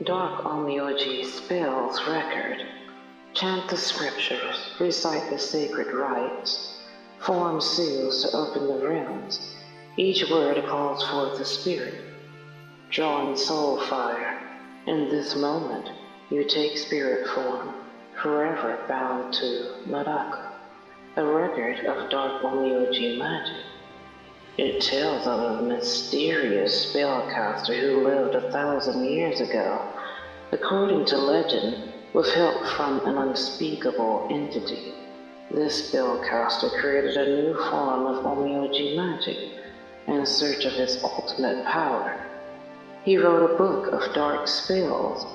Dark Onmyoji spells record. Chant the scriptures, recite the sacred rites, form seals to open the realms. Each word calls forth the spirit, drawing soul fire. In this moment, you take spirit form, forever bound to Naraka, a record of Dark Onmyoji magic. It tells of a mysterious spellcaster who lived 1,000 years ago, according to legend, with help from an unspeakable entity. This spellcaster created a new form of Onmyoji magic in search of its ultimate power. He wrote a book of dark spells.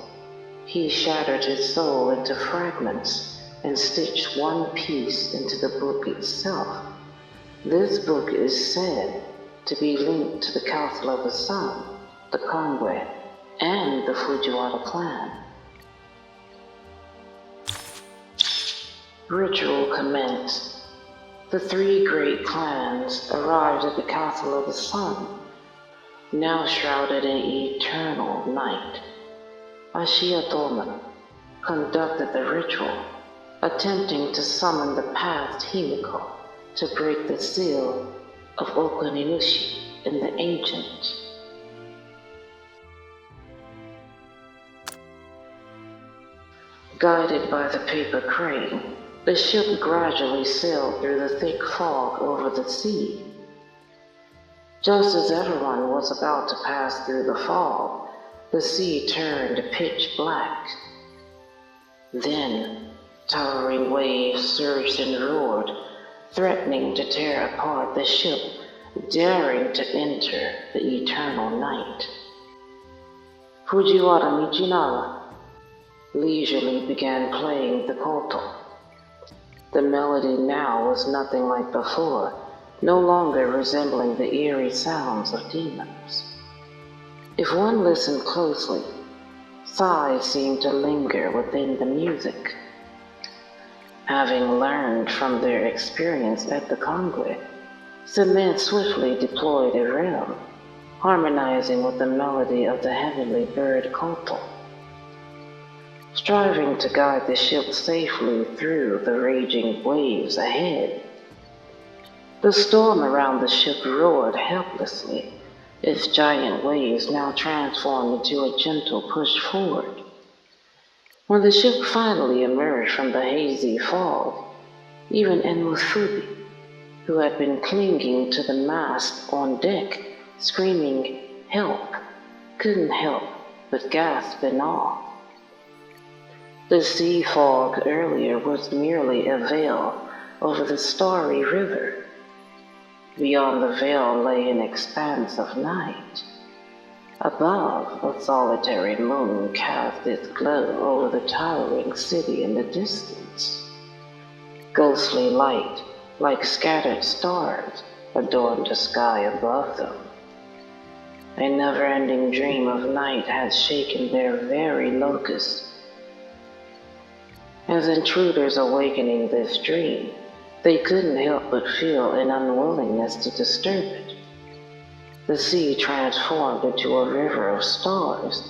He shattered his soul into fragments and stitched one piece into the book itself. This book is said to be linked to the Council of the Sun, the Kongwe, and the Fujiwara clan. Ritual commenced. The three great clans arrived at the Council of the Sun, now shrouded in eternal night. Ashiya conducted the ritual, attempting to summon the past Himiko to break the seal of Okuninushi in the ancient. Guided by the paper crane, the ship gradually sailed through the thick fog over the sea. Just as everyone was about to pass through the fog, the sea turned pitch black. Then, towering waves surged and roared, threatening to tear apart the ship, daring to enter the eternal night. Fujiwara Michinawa leisurely began playing the koto. The melody now was nothing like before, no longer resembling the eerie sounds of demons. If one listened closely, sighs seemed to linger within the music. Having learned from their experience at the Kongwe, some men swiftly deployed a realm, harmonizing with the melody of the heavenly bird koto. Striving to guide the ship safely through the raging waves ahead, the storm around the ship roared helplessly, its giant waves now transformed into a gentle push forward. When the ship finally emerged from the hazy fog, even Enmufubi, who had been clinging to the mast on deck, screaming, "Help!" couldn't help but gasp in awe. The sea fog earlier was merely a veil over the starry river. Beyond the veil lay an expanse of night. Above, a solitary moon cast its glow over the towering city in the distance. Ghostly light, like scattered stars, adorned the sky above them. A never-ending dream of night had shaken their very locus. As intruders awakening this dream, they couldn't help but feel an unwillingness to disturb it. The sea transformed into a river of stars,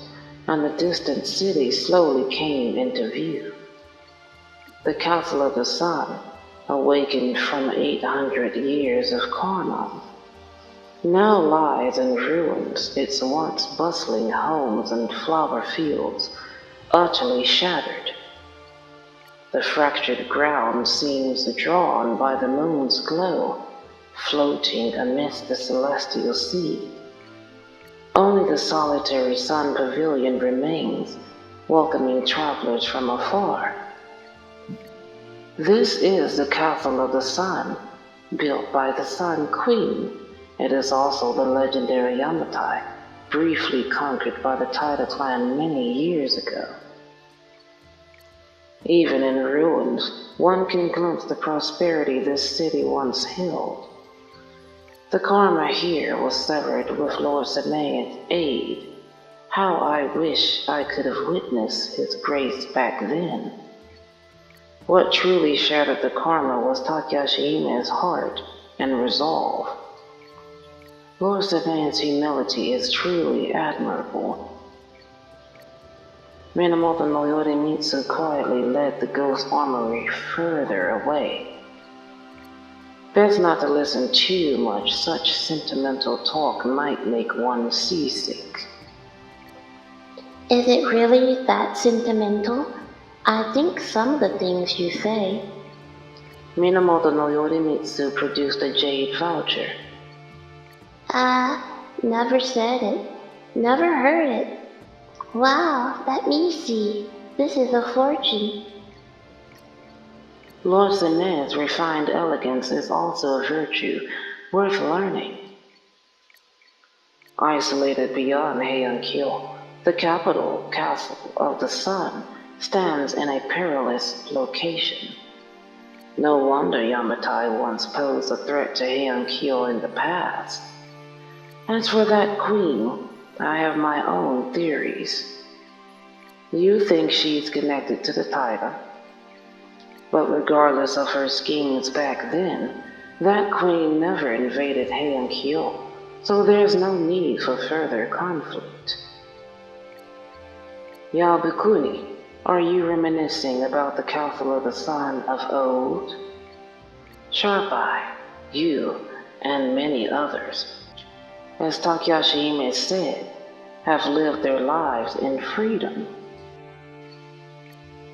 and the distant city slowly came into view. The Council of the Sun, awakened from 800 years of karma, now lies in ruins, its once bustling homes and flower fields utterly shattered. The fractured ground seems drawn by the moon's glow, floating amidst the celestial sea. Only the solitary sun pavilion remains, welcoming travelers from afar. This is the Castle of the Sun, built by the Sun Queen. It is also the legendary Yamatai, briefly conquered by the Taira clan many years ago. Even in ruins, one can glimpse the prosperity this city once held. The karma here was severed with Lord Semayan's aid. How I wish I could have witnessed his grace back then. What truly shattered the karma was Takashi Ime's heart and resolve. Lord Semayan's humility is truly admirable. Minamoto no Yorimitsu quietly led the ghost armory further away. Best not to listen too much, such sentimental talk might make one seasick. Is it really that sentimental? I think some of the things you say. Minamoto no Yorimitsu produced a jade voucher. Never said it. Never heard it. Wow, let me see. This is a fortune. Lord Zenez's refined elegance is also a virtue worth learning. Isolated beyond Heian-kyo, the capital castle of the sun stands in a perilous location. No wonder Yamatai once posed a threat to Heian-kyo in the past. As for that queen, I have my own theories. You think she's connected to the tiger, but regardless of her schemes back then, that queen never invaded Heian-kyo, so there's no need for further conflict. Yabukuni, are you reminiscing about the Council of the Sun of old? Sharp Eye, you, and many others, as Takashi Hime said, have lived their lives in freedom.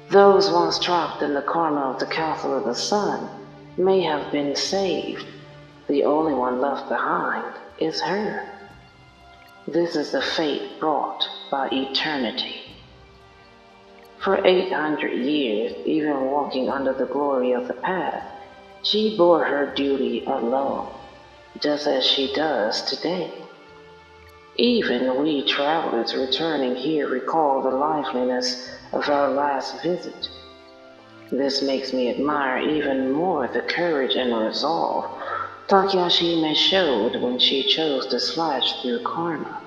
Those once trapped in the karma of the Council of the Sun may have been saved. The only one left behind is her. This is the fate brought by eternity. For 800 years, even walking under the glory of the path, she bore her duty alone, just as she does today. Even we travelers returning here recall the liveliness of our last visit. This makes me admire even more the courage and resolve Takashi Hime showed when she chose to slash through karma.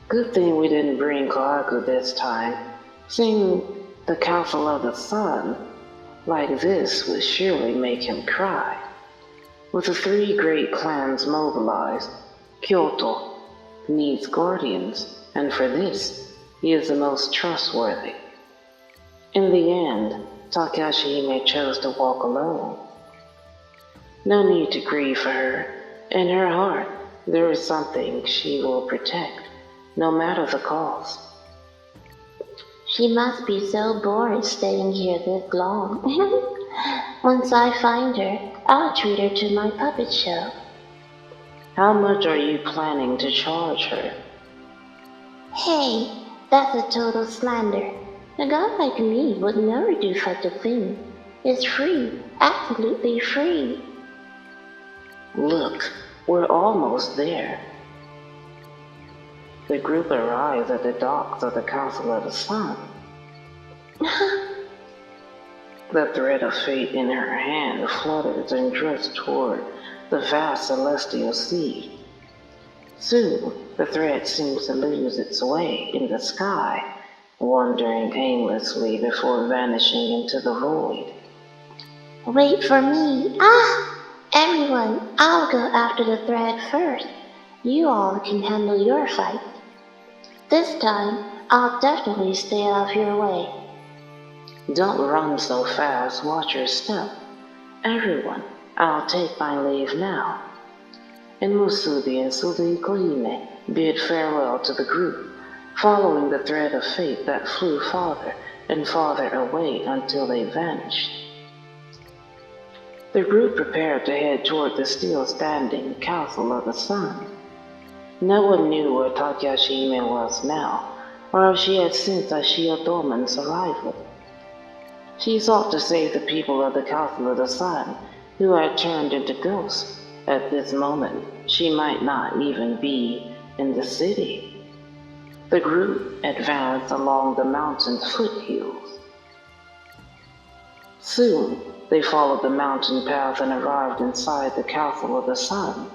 Good thing we didn't bring Kohaku this time. Seeing the Council of the Sun like this would surely make him cry. With the three great clans mobilized, Kyoto needs guardians, and for this, he is the most trustworthy. In the end, Takashi Hime chose to walk alone. No need to grieve for her. In her heart, there is something she will protect, no matter the cost. She must be so bored staying here this long. Once I find her, I'll treat her to my puppet show. How much are you planning to charge her? Hey, that's a total slander. A guy like me would never do such a thing. It's free, absolutely free. Look, we're almost there. The group arrives at the docks of the Council of the Sun. The thread of fate in her hand flutters and drifts toward the vast celestial sea. Soon, the thread seems to lose its way in the sky, wandering aimlessly before vanishing into the void. Wait for me. Everyone, I'll go after the thread first. You all can handle your fight. This time, I'll definitely stay out of your way. Don't run so fast, watch your step. Everyone, I'll take my leave now. And Musubi and Suzuhiko Hime bid farewell to the group, following the thread of fate that flew farther and farther away until they vanished. The group prepared to head toward the still-standing Council of the Sun. No one knew where Takashi Hime was now, or if she had sensed Ashiya Doman's arrival. She sought to save the people of the Council of the Sun, who had turned into ghosts. At this moment, she might not even be in the city. The group advanced along the mountain's foothills. Soon, they followed the mountain path and arrived inside the Council of the Sun.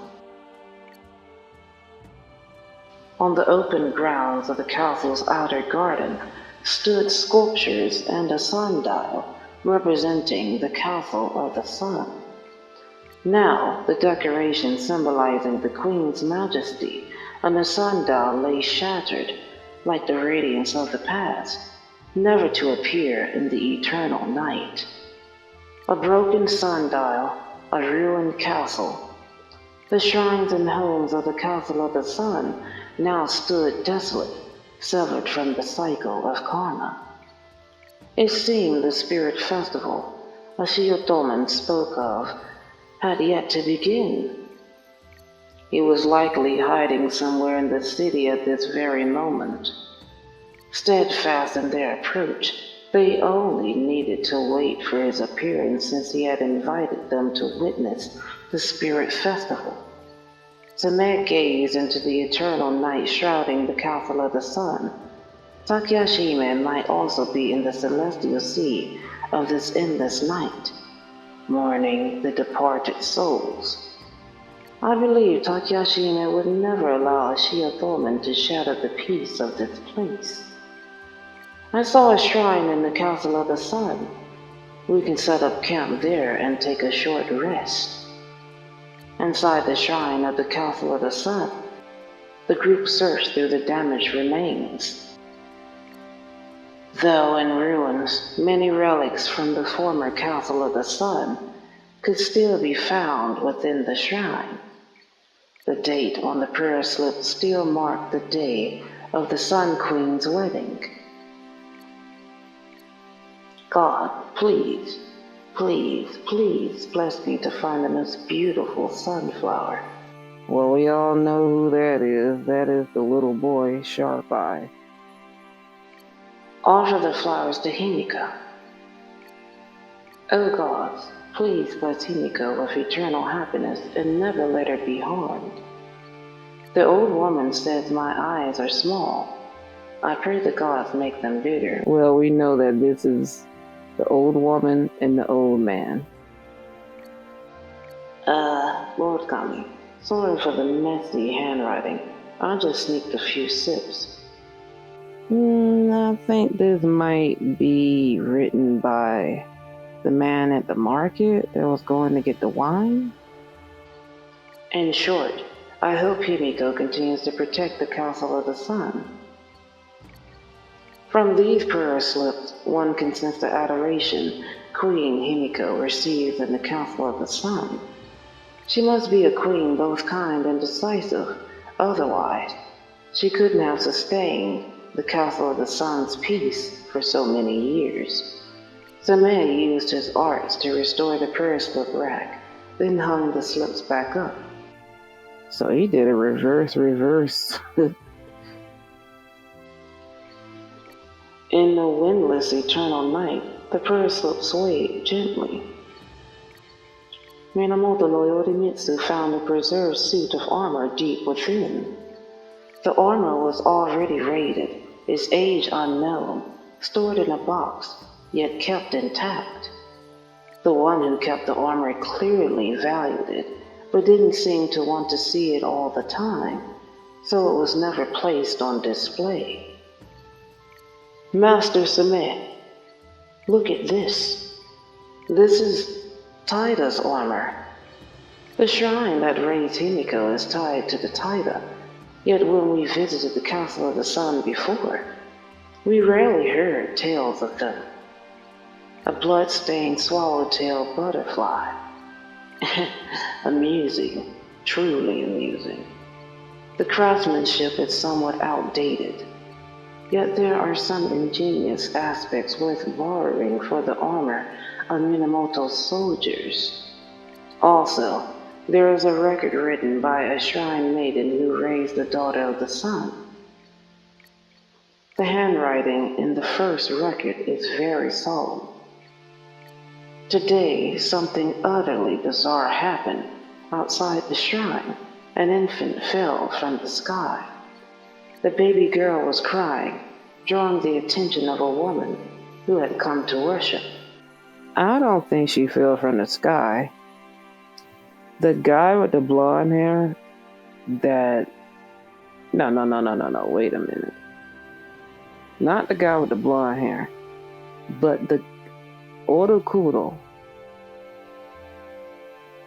On the open grounds of the Council's outer garden stood sculptures and a sundial representing the Council of the Sun. Now, the decoration symbolizing the Queen's majesty on the sundial lay shattered, like the radiance of the past, never to appear in the eternal night. A broken sundial, a ruined castle. The shrines and homes of the Castle of the Sun now stood desolate, severed from the cycle of karma. It seemed the spirit festival Ashiya spoke of had yet to begin. He was likely hiding somewhere in the city at this very moment. Steadfast in their approach, they only needed to wait for his appearance since he had invited them to witness the spirit festival. Same gazed into the eternal night shrouding the Castle of the Sun. Takyashime might also be in the celestial sea of this endless night, mourning the departed souls. I believe Takyashime would never allow Ashiya to shatter the peace of this place. I saw a shrine in the Castle of the Sun. We can set up camp there and take a short rest. Inside the shrine of the Castle of the Sun, the group searched through the damaged remains. Though in ruins, many relics from the former Castle of the Sun could still be found within the shrine. The date on the prayer slip still marked the day of the Sun Queen's wedding. God, please, please, please bless me to find the most beautiful sunflower. Well, we all know who that is. That is the little boy, Sharp Eye. Offer the flowers to Himiko. Oh gods, please bless Himiko with eternal happiness and never let her be harmed. The old woman says my eyes are small. I pray the gods make them bigger. Well, we know that this is the old woman and the old man. Lord Kami, sorry for the messy handwriting. I just sneaked a few sips. I think this might be written by the man at the market that was going to get the wine. In short, I hope Himiko continues to protect the Castle of the Sun. From these prayer slips, one can sense the adoration Queen Himiko receives in the Castle of the Sun. She must be a queen both kind and decisive, otherwise she couldn't have sustained the Castle of the Sun's peace for so many years. Same used his arts to restore the prayer slip rack, then hung the slips back up. So he did a reverse. In the windless eternal night, the prayer slip swayed gently. Minamoto no Yorimitsu found a preserved suit of armor deep within. The armor was already raided, its age unknown, stored in a box, yet kept intact. The one who kept the armor clearly valued it, but didn't seem to want to see it all the time, so it was never placed on display. Master Same, look at this. This is Taida's armor. The shrine that raised Himiko is tied to the Taida, yet when we visited the Castle of the Sun before, we rarely heard tales of them. A blood-stained swallowtail butterfly. Amusing, truly amusing. The craftsmanship is somewhat outdated, yet there are some ingenious aspects worth borrowing for the armor of Minamoto's soldiers. Also, there is a record written by a shrine maiden who raised the daughter of the sun. The handwriting in the first record is very solemn. Today, something utterly bizarre happened outside the shrine. An infant fell from the sky. The baby girl was crying, drawing the attention of a woman who had come to worship. I don't think she fell from the sky. The guy with the blonde hair that... No, wait a minute. Not the guy with the blonde hair, but the Orokuro.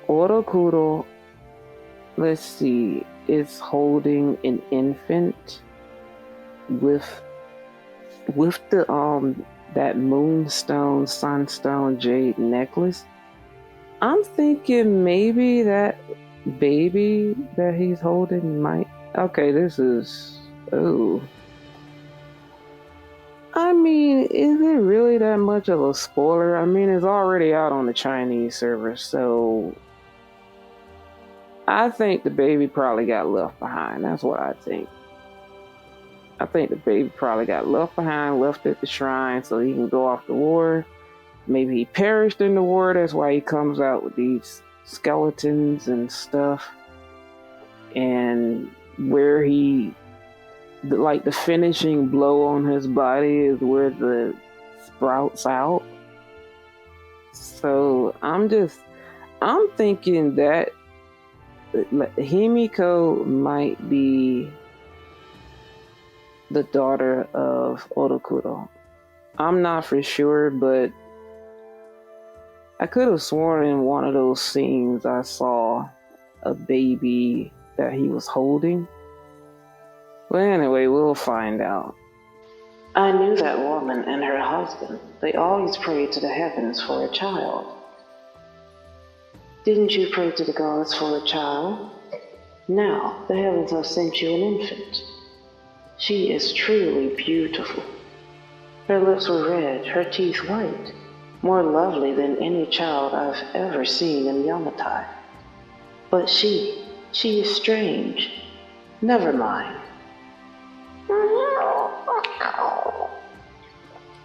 Orokuro, let's see, is holding an infant. with the that moonstone, sunstone, jade necklace. I'm thinking maybe that baby that he's holding might. Okay, this is. Oh. I mean, is it really that much of a spoiler? I mean, it's already out on the Chinese server, so I think the baby probably got left behind. That's what I think. I think the baby probably got left behind, left at the shrine so he can go off to war. Maybe he perished in the war. That's why he comes out with these skeletons and stuff. And where he, like the finishing blow on his body is where the sprouts out. So I'm thinking that Himiko might be the daughter of Odokuro. I'm not for sure, but I could have sworn in one of those scenes I saw a baby that he was holding. But anyway, we'll find out. I knew that woman and her husband. They always prayed to the heavens for a child. Didn't you pray to the gods for a child? Now, the heavens have sent you an infant. She is truly beautiful. Her lips were red, her teeth white, more lovely than any child I've ever seen in Yamatai. But she is strange. Never mind.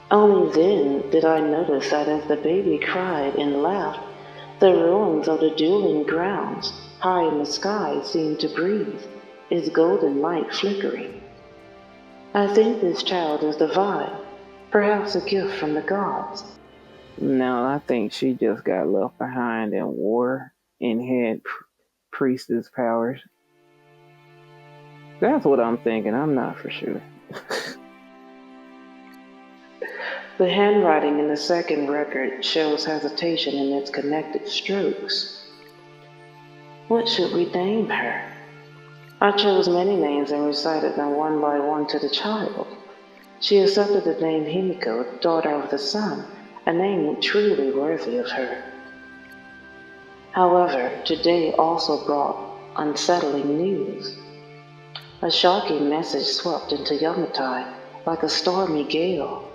Only then did I notice that as the baby cried and laughed, the ruins of the dueling grounds high in the sky seemed to breathe, its golden light flickering. I think this child is divine, perhaps a gift from the gods. No, I think she just got left behind in war and had priestess powers. That's what I'm thinking. I'm not for sure. The handwriting in the second record shows hesitation in its connected strokes. What should we name her? I chose many names and recited them one by one to the child. She accepted the name Himiko, daughter of the sun, a name truly worthy of her. However, today also brought unsettling news. A shocking message swept into Yamatai like a stormy gale.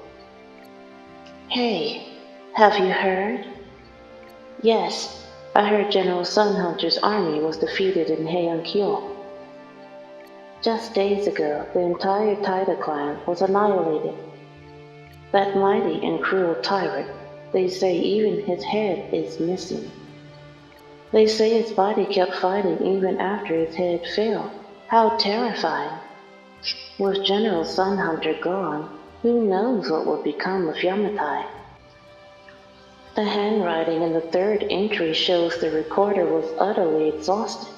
Hey, have you heard? Yes, I heard General Sunhunter's army was defeated in Heian-kyo. Just days ago, the entire Taida clan was annihilated. That mighty and cruel tyrant, they say even his head is missing. They say his body kept fighting even after his head fell. How terrifying. With General Sunhunter gone, who knows what will become of Yamatai? The handwriting in the third entry shows the recorder was utterly exhausted.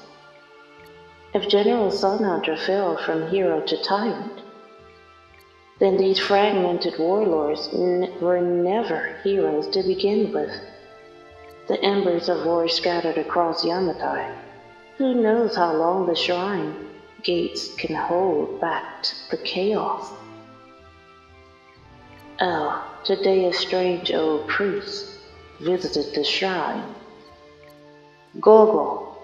If General Sunhunter fell from hero to tyrant, then these fragmented warlords were never heroes to begin with. The embers of war scattered across Yamatai. Who knows how long the shrine gates can hold back the chaos? Oh, today a strange old priest visited the shrine. Gogo.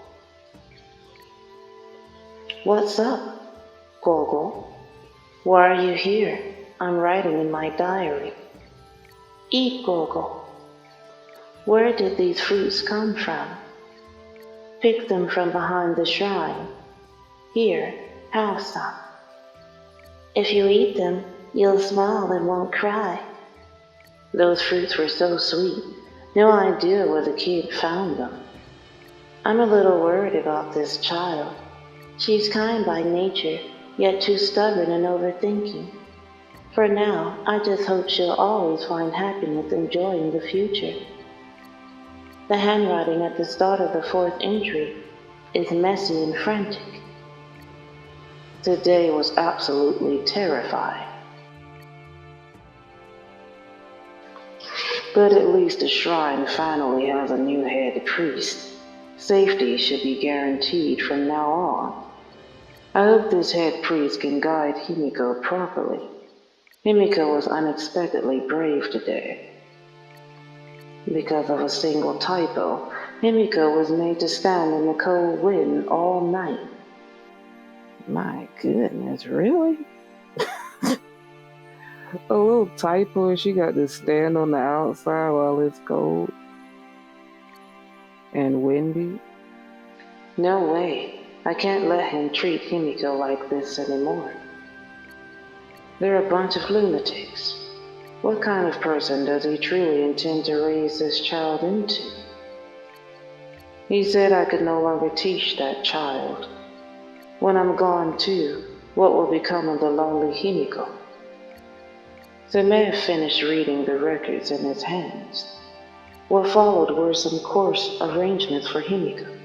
What's up, Gogo? Why are you here? I'm writing in my diary. Eat, Gogo. Where did these fruits come from? Pick them from behind the shrine. Here, have some. If you eat them, you'll smile and won't cry. Those fruits were so sweet, no idea where the kid found them. I'm a little worried about this child. She's kind by nature, yet too stubborn and overthinking. For now, I just hope she'll always find happiness enjoying the future. The handwriting at the start of the fourth entry is messy and frantic. Today was absolutely terrifying. But at least the shrine finally has a new head priest. Safety should be guaranteed from now on. I hope this head priest can guide Himiko properly. Himiko was unexpectedly brave today. Because of a single typo, Himiko was made to stand in the cold wind all night. My goodness, really? A little typo and she got to stand on the outside while it's cold and windy? No way. I can't let him treat Himiko like this anymore. They're a bunch of lunatics. What kind of person does he truly intend to raise this child into? He said I could no longer teach that child. When I'm gone too, what will become of the lonely Himiko? They may have finished reading the records in his hands. What followed were some coarse arrangements for Himiko.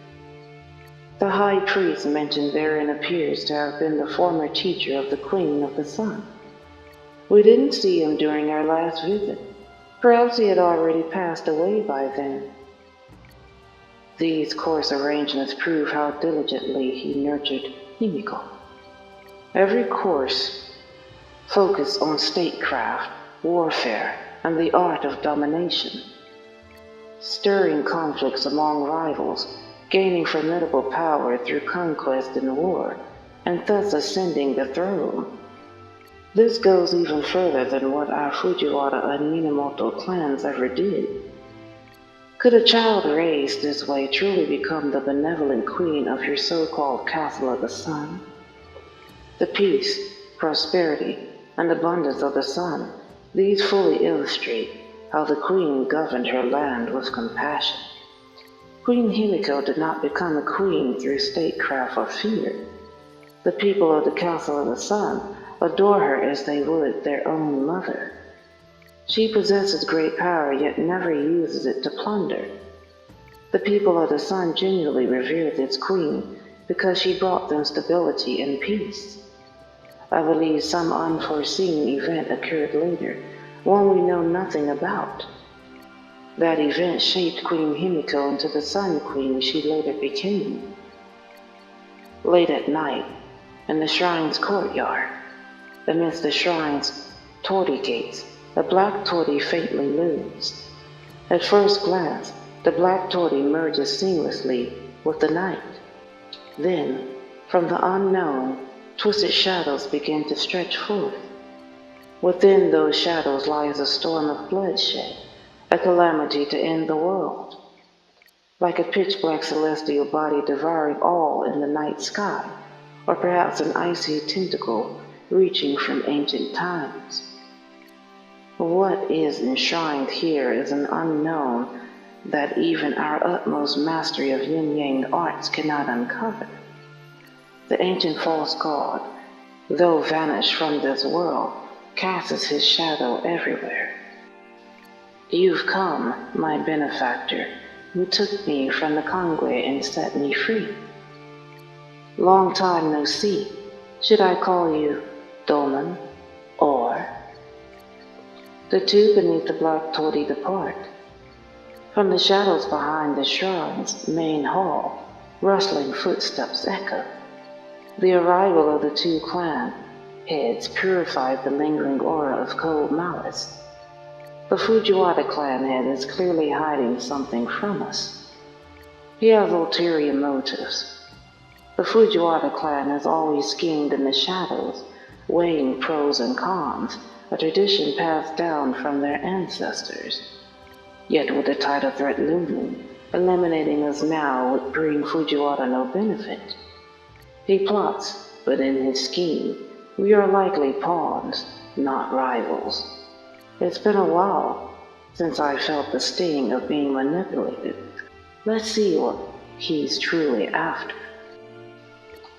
The high priest mentioned therein appears to have been the former teacher of the Queen of the Sun. We didn't see him during our last visit. Perhaps he had already passed away by then. These coarse arrangements prove how diligently he nurtured Himiko. Every course focused on statecraft, warfare, and the art of domination, stirring conflicts among rivals, gaining formidable power through conquest and war, and thus ascending the throne. This goes even further than what our Fujiwara and Minamoto clans ever did. Could a child raised this way truly become the benevolent queen of your so-called Castle of the Sun? The peace, prosperity, and abundance of the sun, these fully illustrate how the queen governed her land with compassion. Queen Himiko did not become a queen through statecraft or fear. The people of the Castle of the Sun adore her as they would their own mother. She possesses great power, yet never uses it to plunder. The people of the Sun genuinely revere this queen because she brought them stability and peace. I believe some unforeseen event occurred later, one we know nothing about. That event shaped Queen Himiko into the Sun Queen she later became. Late at night, in the shrine's courtyard, amidst the shrine's torii gates, a black torii faintly looms. At first glance, the black torii merges seamlessly with the night. Then, from the unknown, twisted shadows begin to stretch forth. Within those shadows lies a storm of bloodshed, a calamity to end the world. Like a pitch-black celestial body devouring all in the night sky, or perhaps an icy tentacle reaching from ancient times. What is enshrined here is an unknown that even our utmost mastery of yin-yang arts cannot uncover. The ancient false god, though vanished from this world, casts his shadow everywhere. You've come, my benefactor, who took me from the Kongwe and set me free. Long time no see. Should I call you Dolman, or? The two beneath the black torii depart. From the shadows behind the shrine's main hall, rustling footsteps echo. The arrival of the two clan heads purified the lingering aura of cold malice. The Fujiwara clan head is clearly hiding something from us. He has ulterior motives. The Fujiwara clan has always schemed in the shadows, weighing pros and cons, a tradition passed down from their ancestors. Yet with the title threat looming, eliminating us now would bring Fujiwara no benefit. He plots, but in his scheme, we are likely pawns, not rivals. It's been a while since I felt the sting of being manipulated. Let's see what he's truly after.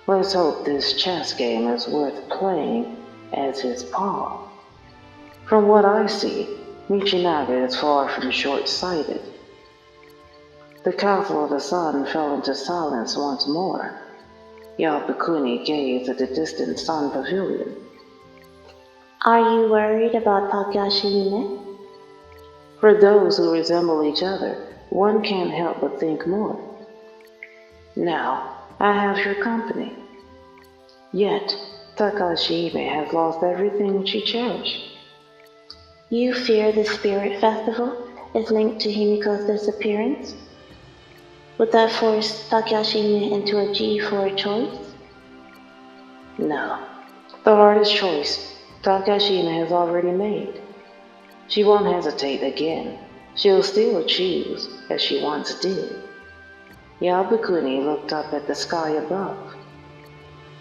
Let's hope this chess game is worth playing as his pawn. From what I see, Michinaga is far from short-sighted. The Castle of the Sun fell into silence once more. Yabukuni gazed at the distant sun pavilion. Are you worried about Takashi Ine? For those who resemble each other, one can't help but think more. Now, I have your company. Yet, Takashime has lost everything she cherished. You fear the spirit festival is linked to Himiko's disappearance? Would that force Takashime into a G for a choice? No. The hardest choice Takashima has already made. She won't hesitate again. She'll still choose, as she once did. Yabukuni looked up at the sky above.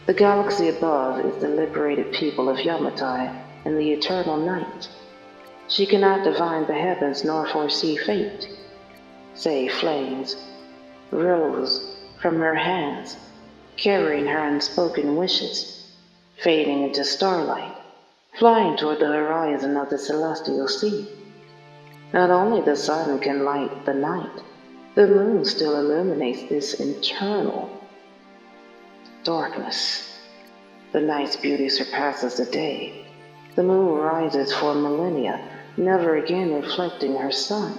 The galaxy above is the liberated people of Yamatai and the eternal night. She cannot divine the heavens nor foresee fate, save flames rose from her hands, carrying her unspoken wishes, fading into starlight, flying toward the horizon of the celestial sea. Not only the sun can light the night, the moon still illuminates this internal darkness. The night's beauty surpasses the day. The moon rises for millennia, never again reflecting her sun.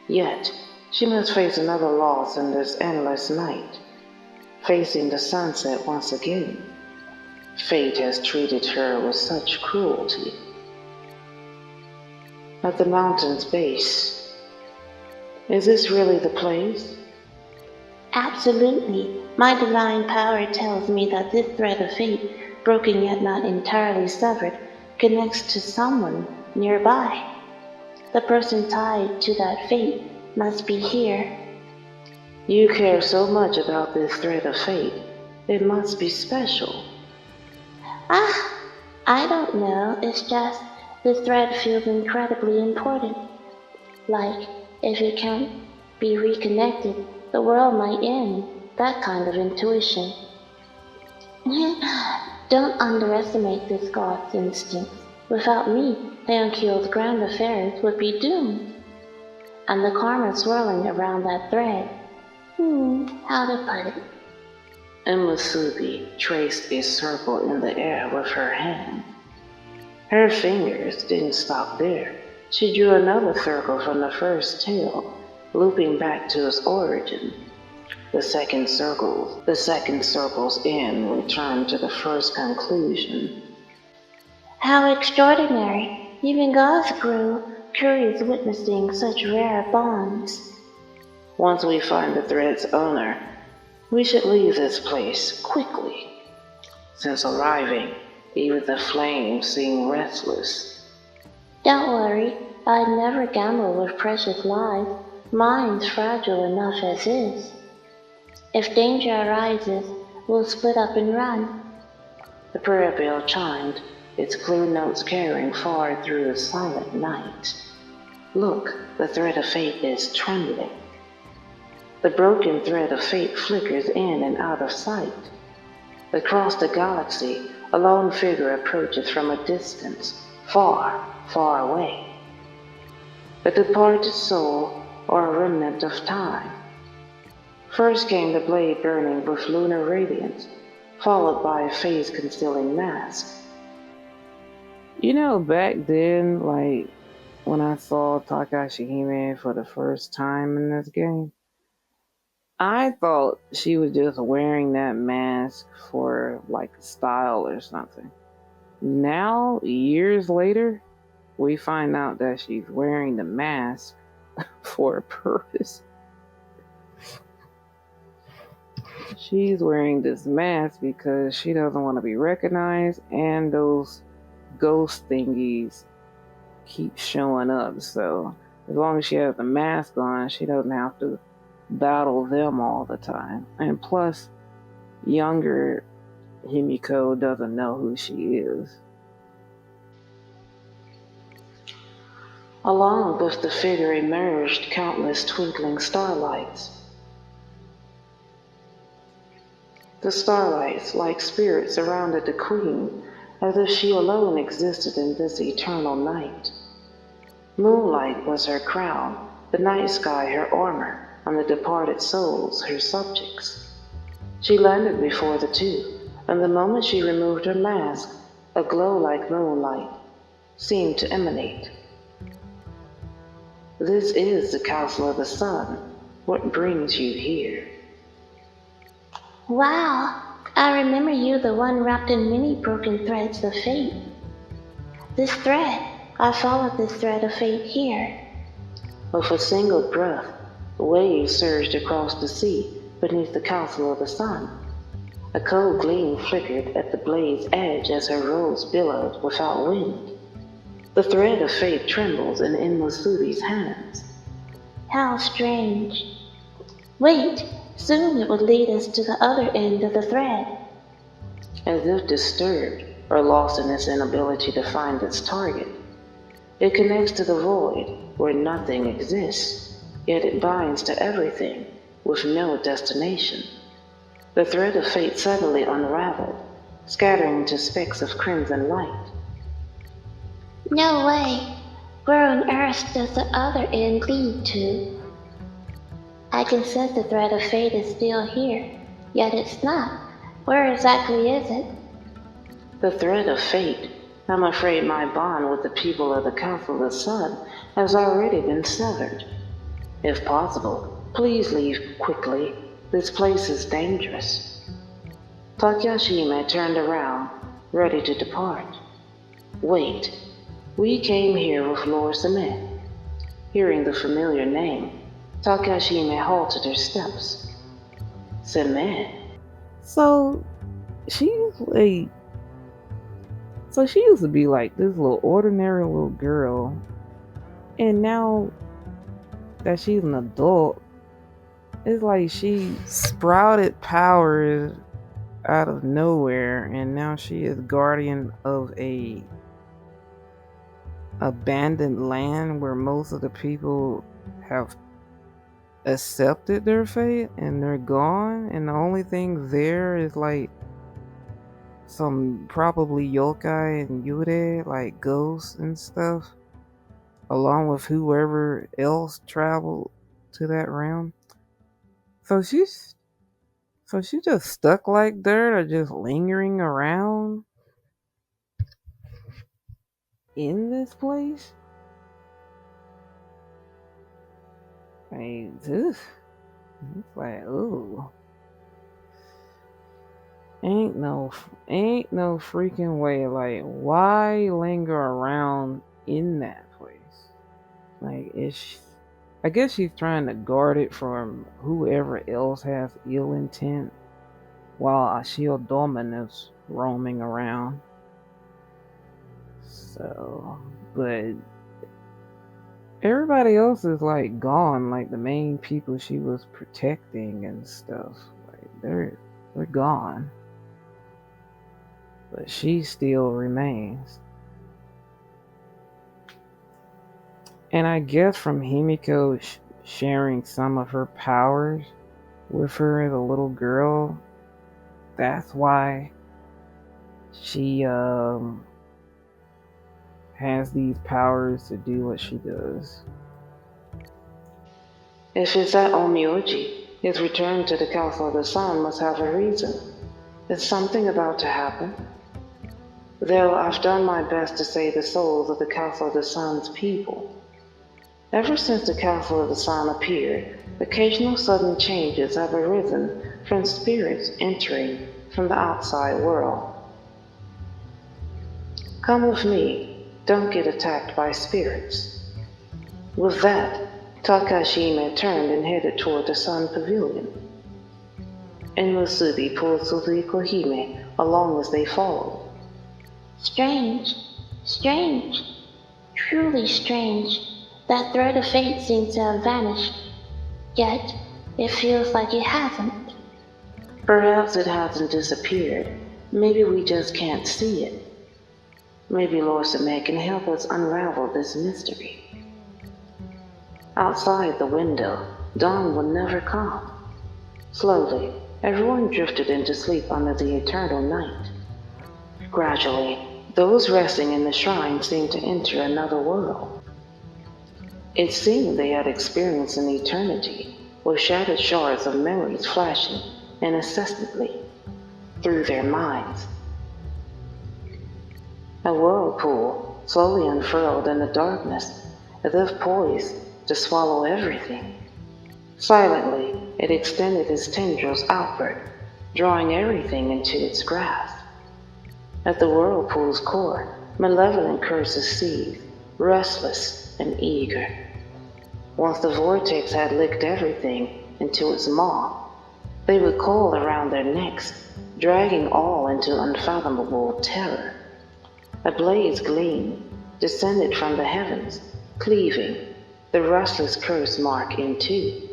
Yet, she must face another loss in this endless night, facing the sunset once again. Fate has treated her with such cruelty. At the mountain's base, is this really the place? Absolutely. My divine power tells me that this thread of fate, broken yet not entirely severed, connects to someone nearby. The person tied to that fate must be here. You care so much about this thread of fate. It must be special. I don't know. It's just this thread feels incredibly important. Like, if it can't be reconnected, the world might end. That kind of intuition. Don't underestimate this god's instincts. Without me, Heonkyo's grand affairs would be doomed. And the karma swirling around that thread. How to put it? Umusubi traced a circle in the air with her hand. Her fingers didn't stop there. She drew another circle from the first tail, looping back to its origin. The second circle's end returned to the first conclusion. How extraordinary! Even gods grew curious witnessing such rare bonds. Once we find the thread's owner, we should leave this place quickly. Since arriving, even the flames seem restless. Don't worry, I'd never gamble with precious lives. Mine's fragile enough as is. If danger arises, we'll split up and run. The prayer bell chimed, its clear notes carrying far through the silent night. Look, the thread of fate is trembling. The broken thread of fate flickers in and out of sight. Across the galaxy, a lone figure approaches from a distance, far, far away. A departed soul or a remnant of time. First came the blade burning with lunar radiance, followed by a face-concealing mask. You know, back then, like, when I saw Takashi Hime for the first time in this game, I thought she was just wearing that mask for, like, style or something. Now, years later, we find out that she's wearing the mask for a purpose. She's wearing this mask because she doesn't want to be recognized, and those ghost thingies keep showing up. So as long as she has the mask on, she doesn't have to battle them all the time. And plus, younger Himiko doesn't know who she is. Along with the figure emerged countless twinkling starlights. The starlights, like spirits, surrounded the queen, as if she alone existed in this eternal night. Moonlight was her crown, the night sky her armor, and the departed souls her subjects. She landed before the two, and the moment she removed her mask, a glow like moonlight seemed to emanate. This is the Council of the Sun. What brings you here? Wow, I remember you, the one wrapped in many broken threads of fate. This thread, I followed this thread of fate here. With a single breath, waves surged across the sea beneath the Council of the Sun. A cold gleam flickered at the blade's edge as her robes billowed without wind. The thread of fate trembled in Onmyoji's hands. How strange. Wait, soon it would lead us to the other end of the thread. As if disturbed or lost in its inability to find its target, it connects to the void where nothing exists, yet it binds to everything with no destination. The thread of fate suddenly unraveled, scattering into specks of crimson light. No way. Where on earth does the other end lead to? I can sense the thread of fate is still here, yet it's not. Where exactly is it? The thread of fate. I'm afraid my bond with the people of the Council of the Sun has already been severed. If possible, please leave quickly. This place is dangerous. Takashime turned around, ready to depart. Wait, we came here with Lord Samet. Hearing the familiar name, Takashime halted her steps. Samet? So she's like, so she used to be like this little ordinary little girl, and now that she's an adult, it's like she sprouted powers out of nowhere, and now she is guardian of a abandoned land where most of the people have accepted their fate and they're gone, and the only thing there is like some probably yokai and yurei, like ghosts and stuff, along with whoever else traveled to that realm. So she's just stuck like dirt, or just lingering around in this place. Like this, it's like, ooh, ain't no freaking way. Like, why linger around in that place? Like, I guess she's trying to guard it from whoever else has ill intent, while Ashiya Domin is roaming around. So, but everybody else is like gone. Like the main people she was protecting and stuff, like they're gone. But she still remains. And I guess from Himiko sharing some of her powers with her as a little girl, that's why she has these powers to do what she does. If it's that Onmyoji, his return to the Council of the Sun must have a reason. Is something about to happen? Though I've done my best to save the souls of the Council of the Sun's people. Ever since the Council of the Sun appeared, occasional sudden changes have arisen from spirits entering from the outside world. Come with me, don't get attacked by spirits. With that, Takashime turned and headed toward the Sun Pavilion. And Musubi pulled Suzuko Hime along as they followed. Strange, strange, truly strange. That thread of fate seems to have vanished. Yet, it feels like it hasn't. Perhaps it hasn't disappeared. Maybe we just can't see it. Maybe Lord Samet can help us unravel this mystery. Outside the window, dawn will never come. Slowly, everyone drifted into sleep under the eternal night. Gradually, those resting in the shrine seemed to enter another world. It seemed they had experienced an eternity, with shattered shards of memories flashing incessantly through their minds. A whirlpool slowly unfurled in the darkness, as if poised to swallow everything. Silently, it extended its tendrils outward, drawing everything into its grasp. At the whirlpool's core, malevolent curses seethed, restless and eager. Once the vortex had licked everything into its maw, they would coil around their necks, dragging all into unfathomable terror. A blaze gleam descended from the heavens, cleaving the restless curse mark in two.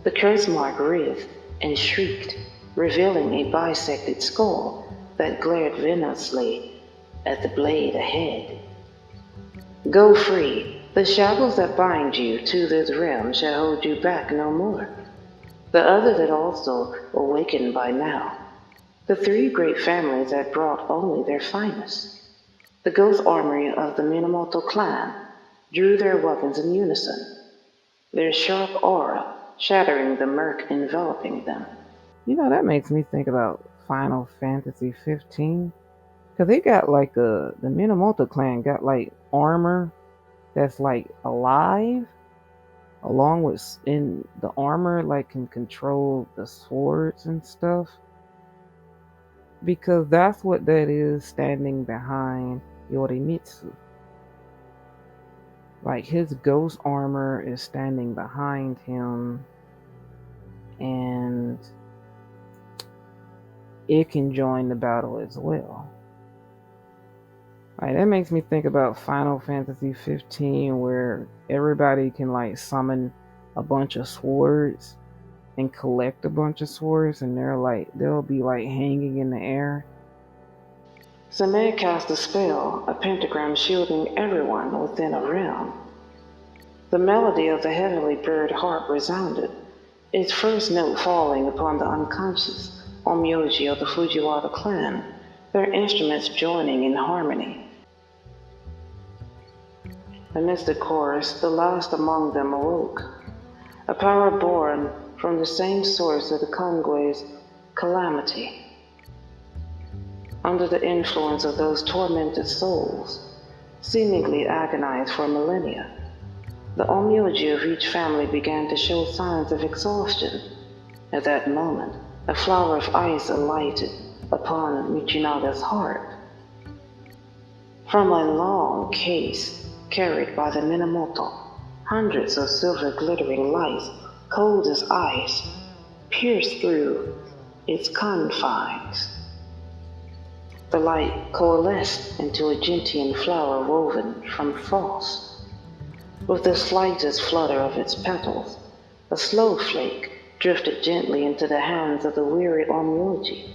The curse mark writhed and shrieked, revealing a bisected skull that glared venomously at the blade ahead. Go free. The shackles that bind you to this realm shall hold you back no more. The others had also awakened by now. The three great families had brought only their finest. The ghost armory of the Minamoto clan drew their weapons in unison, their sharp aura shattering the murk enveloping them. That makes me think about Final Fantasy 15. Because they got like the Minamoto clan got like armor that's like alive, along with in the armor like can control the swords and stuff. Because that's what that is standing behind Yorimitsu. Like his ghost armor is standing behind him, and it can join the battle as well. Like that makes me think about Final Fantasy 15, where everybody can like summon a bunch of swords and collect a bunch of swords, and they'll be like hanging in the air. Samay cast a spell, a pentagram shielding everyone within a realm. The melody of the heavenly bird harp resounded, its first note falling upon the unconscious Onmyoji of the Fujiwara clan, their instruments joining in harmony. Amidst the chorus, the last among them awoke, a power born from the same source of the Kongwe's calamity. Under the influence of those tormented souls, seemingly agonized for millennia, the Onmyoji of each family began to show signs of exhaustion. At that moment, a flower of ice alighted upon Michinaga's heart. From a long case carried by the Minamoto, hundreds of silver glittering lights, cold as ice, pierced through its confines. The light coalesced into a gentian flower woven from frost. With the slightest flutter of its petals, a snowflake drifted gently into the hands of the weary Onmyoji,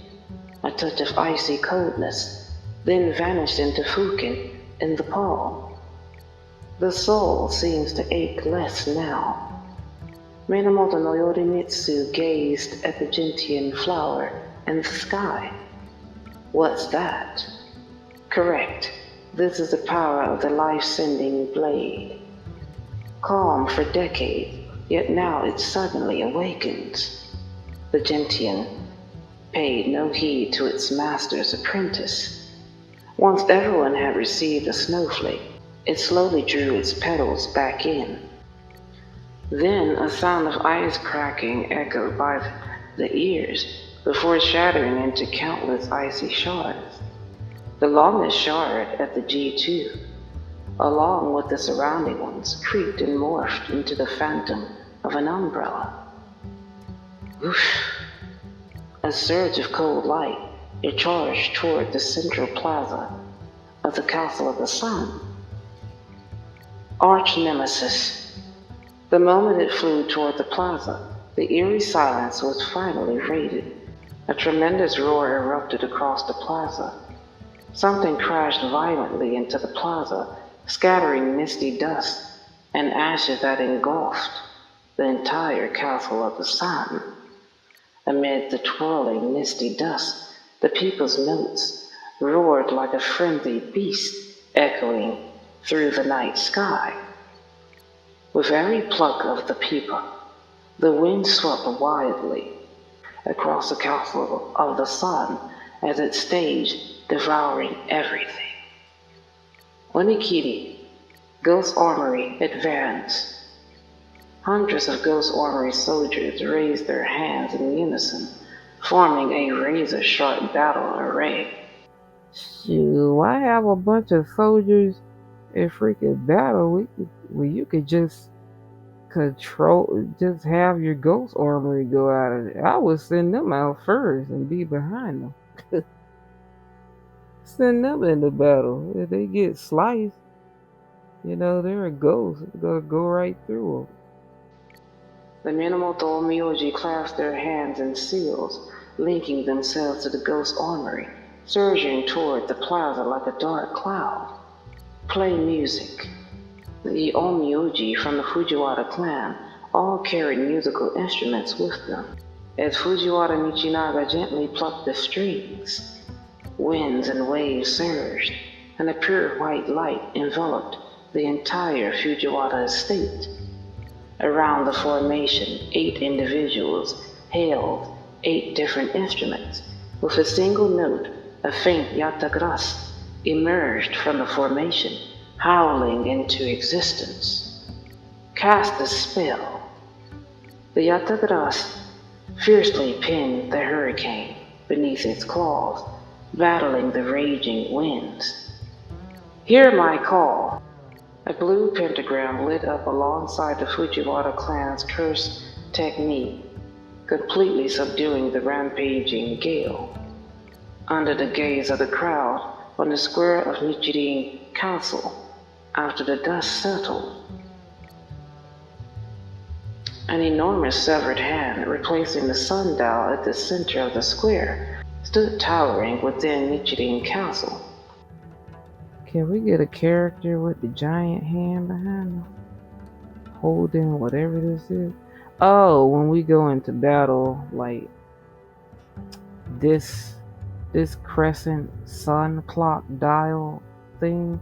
a touch of icy coldness, then vanished into fukin in the palm. The soul seems to ache less now. Minamoto no Yorimitsu gazed at the gentian flower in the sky. What's that? Correct. This is the power of the life-sending blade. Calm for decades, yet now it suddenly awakens. The gentian paid no heed to its master's apprentice. Once everyone had received a snowflake, it slowly drew its petals back in. Then a sound of ice cracking echoed by the ears before shattering into countless icy shards. The longest shard at the G2, along with the surrounding ones, creaked and morphed into the phantom of an umbrella. Whoosh! A surge of cold light, it charged toward the central plaza of the Castle of the Sun. Arch Nemesis. The moment it flew toward the plaza, the eerie silence was finally raided. A tremendous roar erupted across the plaza. Something crashed violently into the plaza, scattering misty dust and ashes that engulfed the entire Castle of the Sun. Amid the twirling misty dust, the people's notes roared like a frenzied beast, echoing through the night sky. With every pluck of the people, the wind swept wildly across the Castle of the Sun as it staged, devouring everything. Onikiri, Ghost Armory, advanced. Hundreds of Ghost Armory soldiers raised their hands in unison, forming a razor-sharp battle array. Shoot, why have a bunch of soldiers in freaking battle? You could just have your ghost armory go out of it. I would send them out first and be behind them. Send them into battle. If they get sliced, they're a ghost. It's gonna go right through The Minamoto Onmyoji clasped their hands in seals, linking themselves to the ghost armory, surging toward the plaza like a dark cloud. Play music. The Onmyoji from the Fujiwara clan all carried musical instruments with them. As Fujiwara Michinaga gently plucked the strings, winds and waves surged, and a pure white light enveloped the entire Fujiwara estate. Around the formation, 8 individuals held 8 different instruments. With a single note, a faint yatagras emerged from the formation, howling into existence. Cast a spell. The yatagras fiercely pinned the hurricane beneath its claws, battling the raging winds. Hear my call. A blue pentagram lit up alongside the Fujiwara clan's cursed technique, completely subduing the rampaging gale. Under the gaze of the crowd on the square of Nichiren Castle, after the dust settled, an enormous severed hand replacing the sundial at the center of the square stood towering within Nichiren Castle. Can we get a character with the giant hand behind them, holding whatever this is? Oh, when we go into battle, like this crescent sun clock dial thing,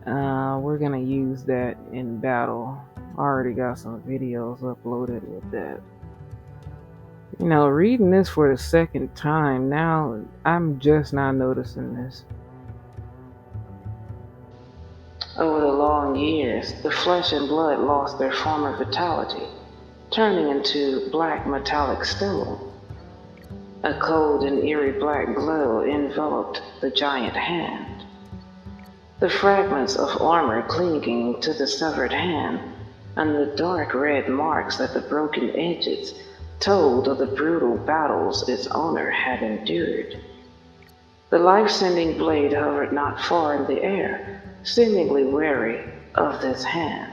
we're gonna use that in battle. I already got some videos uploaded with that. Reading this for the second time now, I'm just now noticing this. Over the long years, the flesh and blood lost their former vitality, turning into black metallic stone. A cold and eerie black glow enveloped the giant hand. The fragments of armor clinging to the severed hand and the dark red marks at the broken edges told of the brutal battles its owner had endured. The life-sending blade hovered not far in the air, seemingly wary of this hand.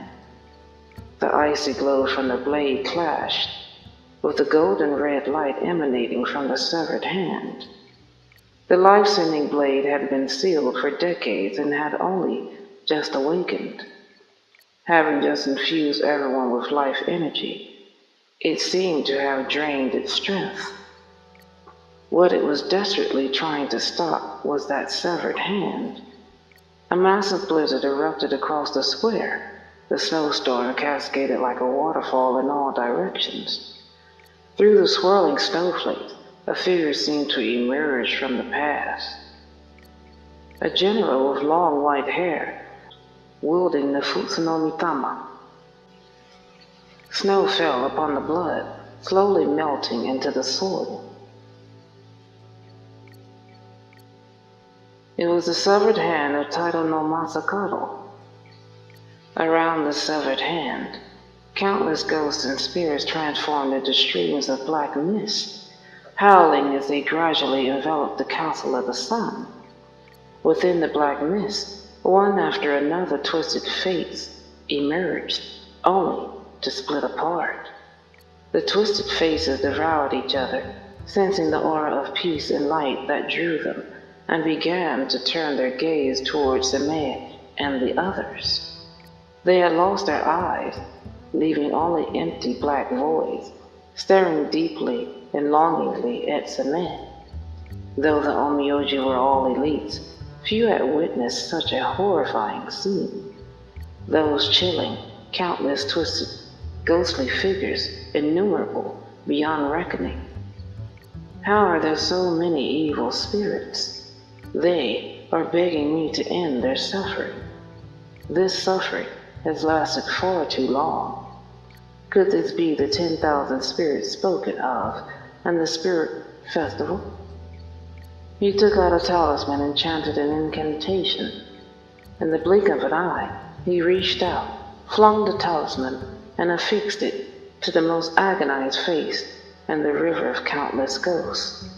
The icy glow from the blade clashed with the golden red light emanating from the severed hand. The life-sending blade had been sealed for decades and had only just awakened. Having just infused everyone with life energy, it seemed to have drained its strength. What it was desperately trying to stop was that severed hand. A massive blizzard erupted across the square. The snowstorm cascaded like a waterfall in all directions. Through the swirling snowflakes, a figure seemed to emerge from the past. A general with long white hair, wielding the Futsunomitama. Snow fell upon the blood, slowly melting into the soil. It was the severed hand of Taito no Masakado. Around the severed hand, countless ghosts and spirits transformed into streams of black mist, howling as they gradually enveloped the castle of the sun. Within the black mist, one after another twisted fates emerged, only to split apart. The twisted faces devoured each other, sensing the aura of peace and light that drew them, and began to turn their gaze towards Same and the others. They had lost their eyes, leaving only empty black voids, staring deeply and longingly at Same. Though the Onmyoji were all elites, few had witnessed such a horrifying scene. Those chilling, countless twisted, ghostly figures, innumerable beyond reckoning. How are there so many evil spirits? They are begging me to end their suffering. This suffering has lasted far too long. Could this be the 10,000 spirits spoken of and the spirit festival. He took out a talisman and chanted an incantation. In the blink of an eye, he reached out, flung the talisman, and affixed it to the most agonized face in the river of countless ghosts.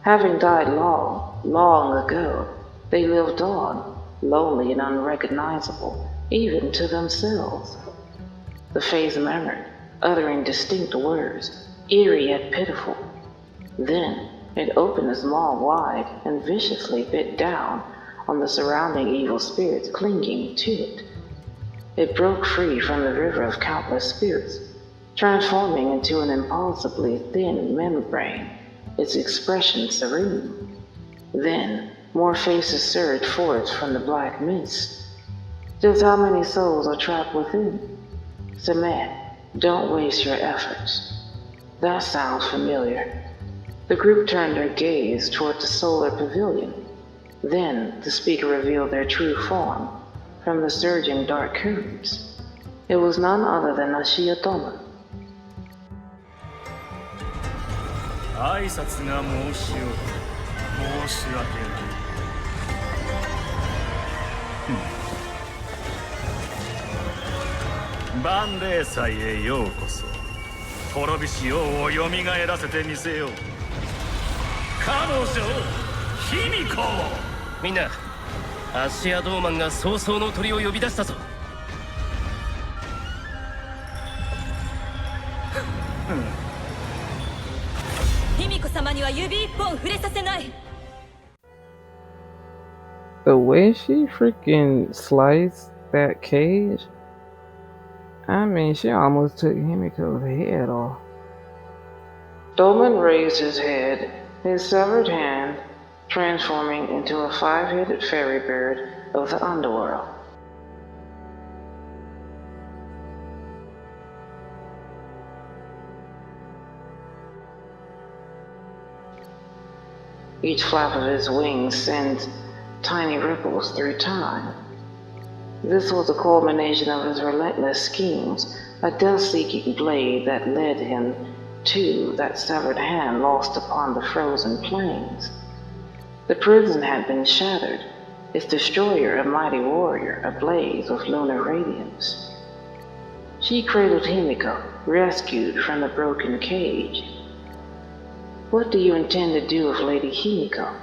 Having died long, long ago, they lived on, lonely and unrecognizable, even to themselves. The face murmured, uttering distinct words, eerie yet pitiful. Then it opened its maw wide and viciously bit down on the surrounding evil spirits clinging to it. It broke free from the river of countless spirits, transforming into an impossibly thin membrane, its expression serene. Then more faces surged forth from the black mist. Just how many souls are trapped within? Submit, don't waste your efforts. That sounds familiar. The group turned their gaze toward the solar pavilion. Then the speaker revealed their true form from the surging dark currents. It was none other than Ashiya. 挨拶が申し訳ない。万霊祭へようこそ。滅びし王をよみがえらせてみせよう。彼女、卑弥呼。みんな、アッシア・ドーマンが早々の鳥を呼び出したぞ。卑弥呼様には指一本触れさせない。The way she freaking sliced that cage, I mean, she almost took Himiko's head off. Dolmen raised his head, his severed hand transforming into a five-headed fairy bird of the underworld. Each flap of his wings sends tiny ripples through time. This was the culmination of his relentless schemes, a death-seeking blade that led him to that severed hand lost upon the frozen plains. The prison had been shattered, its destroyer a mighty warrior, ablaze with lunar radiance. She cradled Himiko, rescued from the broken cage. What do you intend to do with Lady Himiko?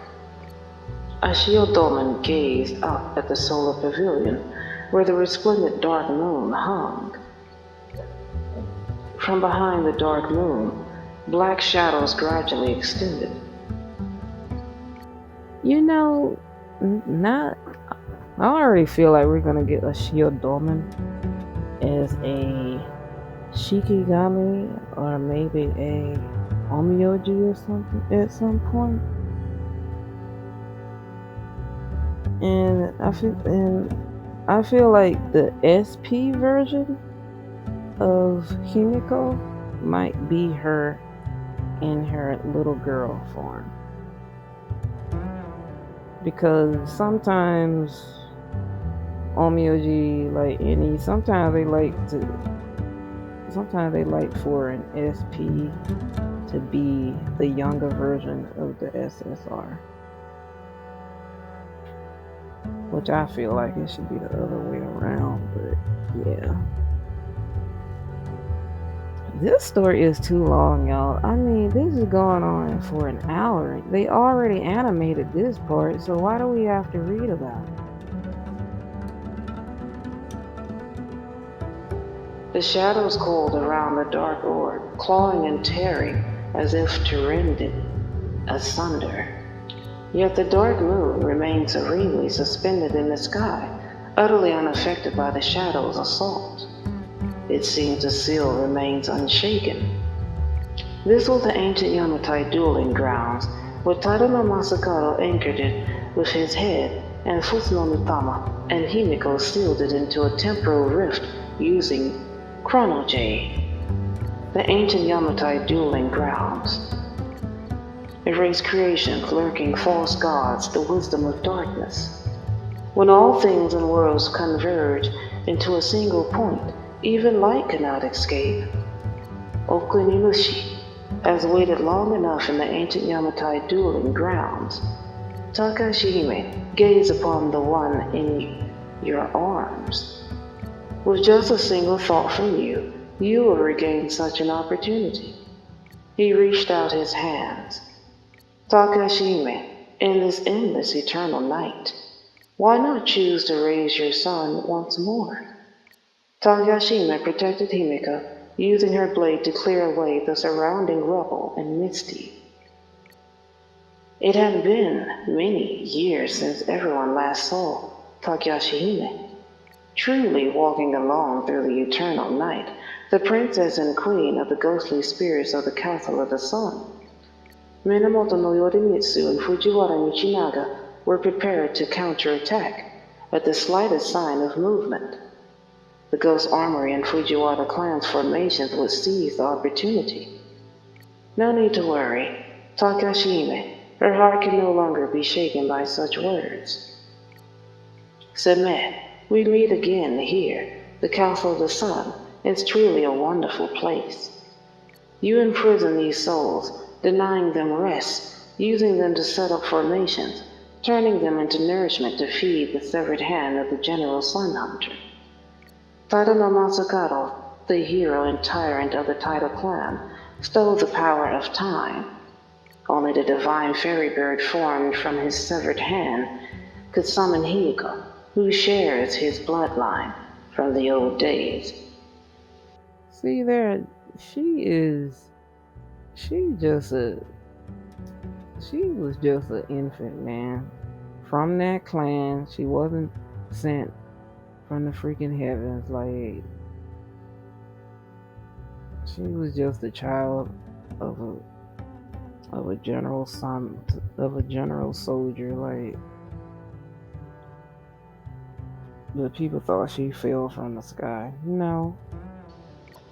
Ashiya Dolmen gazed up at the solar pavilion, where the resplendent dark moon hung. From behind the dark moon, black shadows gradually extended. You know, I already feel like we're gonna get Ashiya Dolmen as a Shikigami or maybe a Onmyoji or something at some point. And I feel like the SP version of Himiko might be her in her little girl form. Because sometimes Onmyoji, sometimes they like for an SP to be the younger version of the SSR. Which I feel like it should be the other way around, but yeah. This story is too long, y'all. I mean, this is going on for an hour. They already animated this part, so why do we have to read about it? The shadows coiled around the dark orb, clawing and tearing as if to rend it asunder. Yet the dark moon remained serenely suspended in the sky, utterly unaffected by the shadow's assault. It seems the seal remains unshaken. This was the ancient Yamatai dueling grounds, where Tadano Masakado anchored it with his head, and Fusuno Mitama and Himiko sealed it into a temporal rift using Chronojade. The ancient Yamatai dueling grounds. Erase creation, lurking false gods, the wisdom of darkness. When all things and worlds converge into a single point, even light cannot escape. Okunimushi, has waited long enough in the ancient Yamatai dueling grounds. Takashihime, gaze upon the one in your arms. With just a single thought from you, you will regain such an opportunity. He reached out his hands. Takashihime, in this endless eternal night, why not choose to raise your son once more? Takashihime protected Himiko, using her blade to clear away the surrounding rubble and misty. It had been many years since everyone last saw Takashihime, truly walking alone through the eternal night, the princess and queen of the ghostly spirits of the Castle of the Sun. Minamoto no Yorimitsu and Fujiwara Michinaga were prepared to counterattack at the slightest sign of movement. The Ghost Armory and Fujiwara clan's formations would seize the opportunity. No need to worry. Takashihime, her heart can no longer be shaken by such words. Submit. We meet again here. The Castle of the Sun is truly a wonderful place. You imprison these souls, denying them rest, using them to set up formations, turning them into nourishment to feed the severed hand of the General Sun Hunter. Taito no Masakado, the hero and tyrant of the Taito clan, stole the power of time. Only the divine fairy bird formed from his severed hand could summon Himiko, who shares his bloodline from the old days. See there, she was just an infant, man. From that clan, she wasn't sent from the freaking heavens. Like, she was just a child of a general son, of a general soldier. Like, the people thought she fell from the sky. No.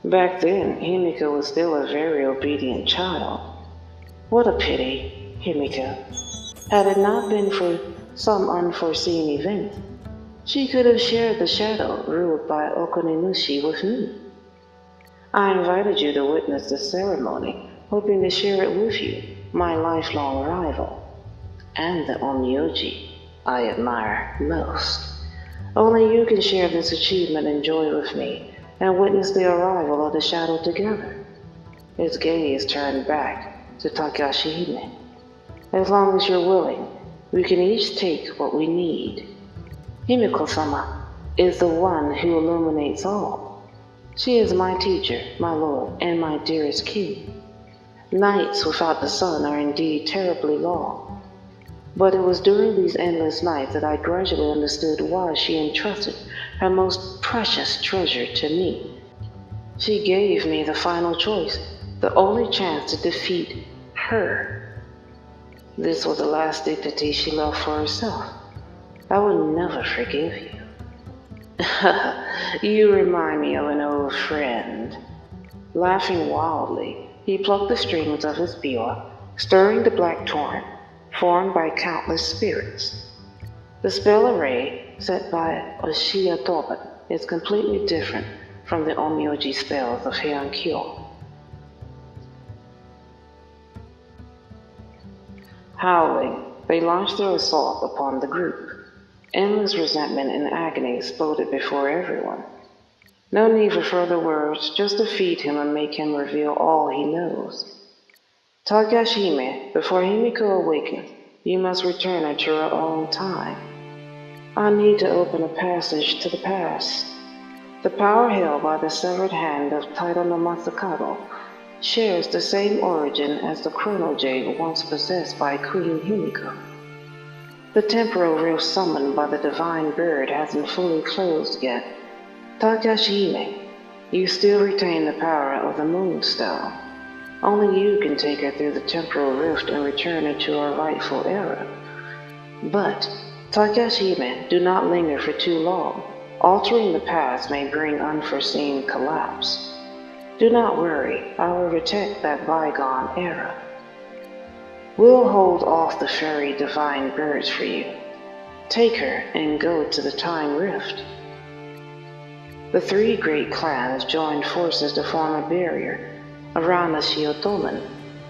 Back then, Himiko was still a very obedient child. What a pity, Himiko. Had it not been for some unforeseen event, she could have shared the shadow ruled by Okuninushi with me. I invited you to witness the ceremony, hoping to share it with you, my lifelong rival, and the Onmyoji I admire most. Only you can share this achievement and joy with me, and witness the arrival of the shadow together. His gaze turned back to Takashihime. As long as you're willing, we can each take what we need. Himiko-sama is the one who illuminates all. She is my teacher, my lord, and my dearest king. Nights without the sun are indeed terribly long. But it was during these endless nights that I gradually understood why she entrusted her most precious treasure to me. She gave me the final choice, the only chance to defeat her. This was the last dignity she loved for herself. I will never forgive you. You remind me of an old friend. Laughing wildly, he plucked the strings of his biwa, stirring the black torrent, formed by countless spirits. The spell array set by Ashiya Toban is completely different from the Onmyoji spells of Heian-kyo. Howling, they launched their assault upon the group. Endless resentment and agony exploded before everyone. No need for further words, just defeat him and make him reveal all he knows. Takashihime, before Himiko awakens, you must return her to her own time. I need to open a passage to the past. The power held by the severed hand of Taito no Masakado shares the same origin as the chrono jade once possessed by Queen Himiko. The temporal rift summoned by the divine bird hasn't fully closed yet. Takashihime, you still retain the power of the Moonstone. Only you can take her through the temporal rift and return her to her rightful era. But, Takashihime, do not linger for too long. Altering the past may bring unforeseen collapse. Do not worry, I will protect that bygone era. We'll hold off the fairy divine birds for you. Take her and go to the time rift. The three great clans joined forces to form a barrier around the Shiotoman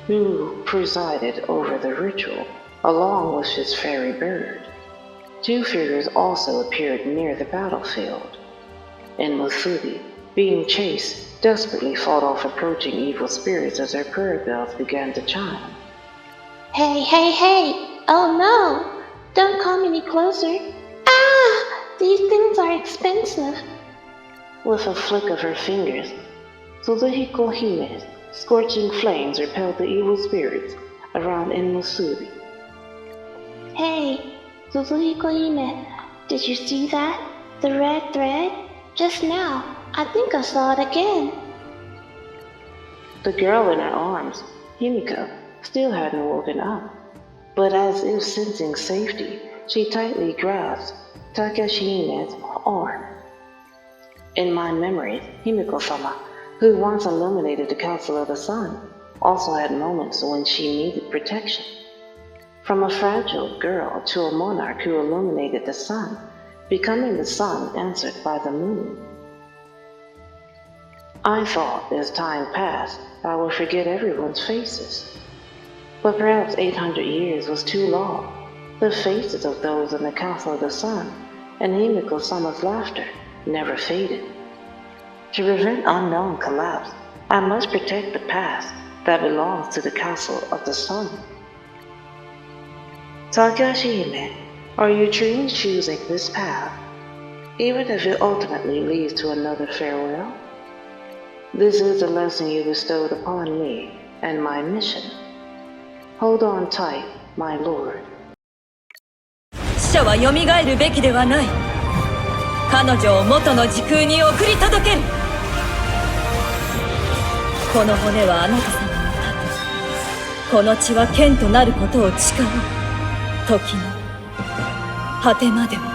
who presided over the ritual, along with his fairy bird. Two figures also appeared near the battlefield. And Musubi, being chased, desperately fought off approaching evil spirits as her prayer bells began to chime. Hey, hey, hey! Oh no! Don't come any closer! Ah! These things are expensive. With a flick of her fingers, Suzuhiko Hime's scorching flames repelled the evil spirits around Musubi. Hey, Suzuhiko Hime, did you see that? The red thread? Just now, I think I saw it again. The girl in her arms, Himiko, still hadn't woken up, but as if sensing safety, she tightly grasped Takashi Hime's arm. In my memories, Himiko-sama, who once illuminated the Council of the Sun, also had moments when she needed protection. From a fragile girl to a monarch who illuminated the sun, becoming the sun answered by the moon. I thought as time passed, I would forget everyone's faces. But perhaps 800 years was too long. The faces of those in the Council of the Sun and Himiko-sama's laughter never faded. To prevent unknown collapse, I must protect the past that belongs to the Council of the Sun. Takashi Hime, are you truly choosing this path, even if it ultimately leads to another farewell? This is the lesson you bestowed upon me and my mission. Hold on tight, my lord. 死者は蘇るべきではない。彼女を元の時空に送り届ける。この骨はあなた様の盾。この血は剣となることを誓おう。時の果てまでも。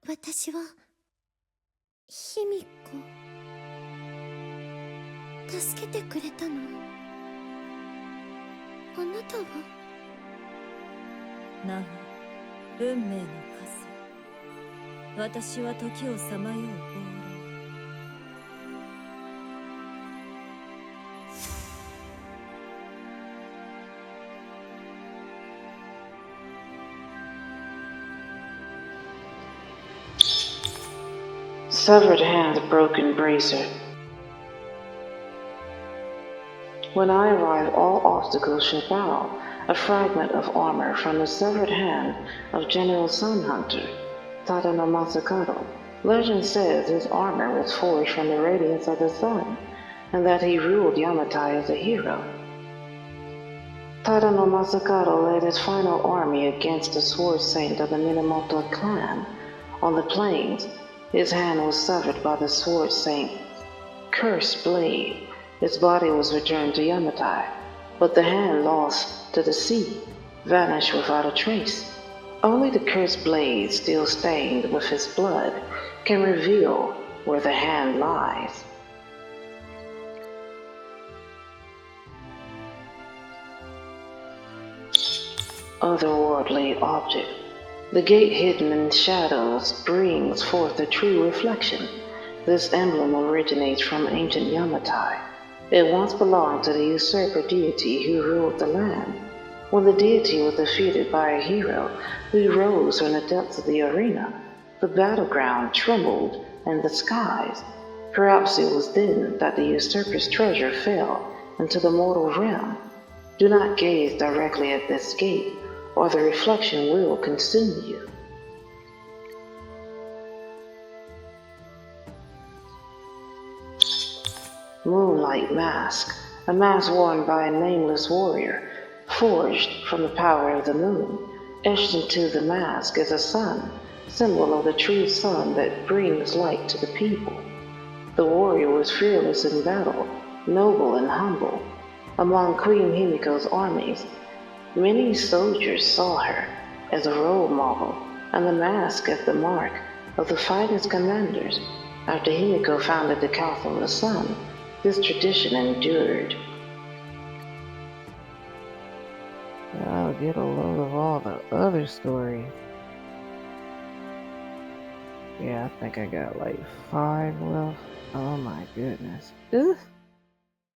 私は卑弥呼助けてくれたの？あなたは？なお運命の枷。私は時をさまよう亡霊。Severed hand, broken bracer. When I arrive, all obstacles shall bow. A fragment of armor from the severed hand of General Sun Hunter, Tadano Masakado. Legend says his armor was forged from the radiance of the sun, and that he ruled Yamatai as a hero. Tadano Masakado led his final army against the sword saint of the Minamoto clan. On the plains, his hand was severed by the sword saint's cursed blade. His body was returned to Yamatai, but the hand lost to the sea, vanished without a trace. Only the cursed blade, still stained with his blood, can reveal where the hand lies. Otherworldly object. The gate hidden in shadows brings forth a true reflection. This emblem originates from ancient Yamatai. It once belonged to the usurper deity who ruled the land. When the deity was defeated by a hero who rose from the depths of the arena, the battleground trembled in the skies. Perhaps it was then that the usurper's treasure fell into the mortal realm. Do not gaze directly at this gate, or the reflection will consume you. Moonlight Mask, a mask worn by a nameless warrior, forged from the power of the moon. Etched into the mask is a sun, symbol of the true sun that brings light to the people. The warrior was fearless in battle, noble and humble. Among Queen Himiko's armies, many soldiers saw her as a role model, and the mask as the mark of the finest commanders. After Himiko founded the Council of the Sun, this tradition endured. I'll get a load of all the other stories. Yeah, I think I got like 5 left. Oh my goodness. Ugh.